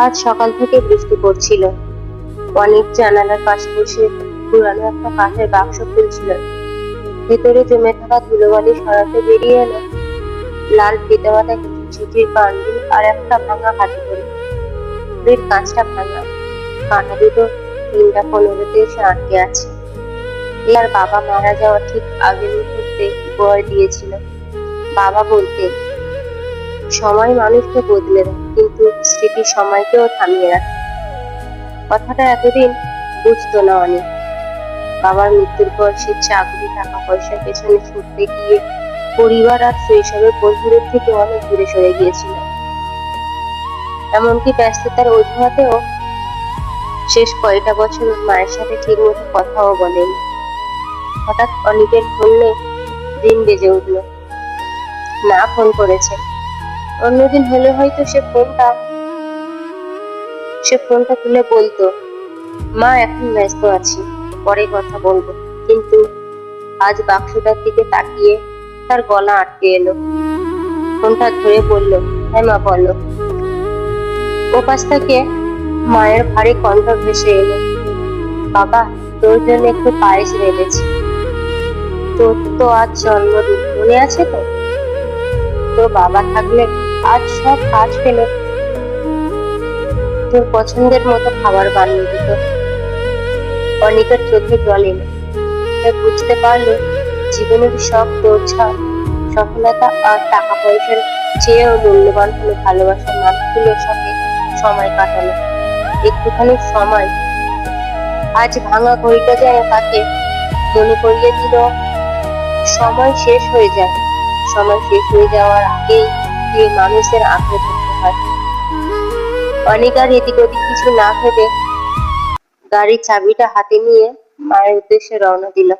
আজ সকাল থেকে বৃষ্টি পড়ছিল। অনেক জানালার পাশে বসে পুরানো একটা কাঠের বাক্স খুলছিল। ভেতরে জমে থাকা ধুলোবালি সরাতে বেরিয়ে এলো লাল ফিতেমাথা কিছু চিঠির বান্ডিল আর একটা ভাঙা হাতে করে। বের কাঁচটা ভাঙা, কাঁটা দুটো 3টা 15-তে এসে আটকে আছে। আর বাবা মারা যাওয়ার ঠিক আগের মুহূর্তে বয় দিয়েছিল। বাবা বলতেন, সময় মানুষকে বদলে দেয়, কিন্তু স্মৃতি সময়কেও থামিয়ে রাখে। কথাটা এতদিন বুঝতো না অনেক। বাবার মৃত্যুর পর সে চাকরি, টাকা পয়সার পেছনে ছুটতে গিয়ে পরিবার আর শৈশবের বন্ধুদের থেকে অনেক দূরে সরে গিয়েছিল। এমনকি ব্যস্ততার অজুহাতেও শেষ কয়টা বছর মায়ের সাথে ঠিক মতো কথাও বলেনি। হঠাৎ অনিকের ফোনে দিন বেজে উঠল। না, ফোন করেছে। অন্যদিন হলে হয়তো সে ফোনটা তুলে বলতো, মা এখন ব্যস্ত আছি, পরে কথা বলবো। কিন্তু আজ বাক্সটার দিকে তাকিয়ে তার গলা আটকে এলো। ফোনটা ধরে বলল, হ্যাঁ মা, বলো। ওপাশ থেকে মায়ের ভারী কণ্ঠ ভেসে এলো, বাবা, তোর জন্য একটু পায়েস রেঁধেছি। তোর তো আজ জন্মদিন, মনে আছে তো? তোর বাবা থাকলে আজ সব কাজ ফেলে তোর পছন্দের মতো খাবার বানিয়ে দিত। অনিকের চোখে জল এলো। সে বুঝতে পারলো জীবনের সব দৌড়ঝাঁপ, সফলতা আর টাকা পয়সার চেয়েও মূল্যবান হলো ভালোবাসার মানুষগুলোর সাথে সময় কাটানো। একটুখানি সময়। আজ ভাঙা ঘড়িটা যেন তাকে মনে করিয়ে দিল, সময় শেষ হয়ে যায়। সময় শেষ হয়ে যাওয়ার আগেই প্রিয় মানুষের আঁকড়ে ধরতে হয়। অনেক আর এদিক ওদিক কিছু না ভেবে গাড়ির চাবিটা হাতে নিয়ে মায়ের উদ্দেশ্যে রওনা দিল।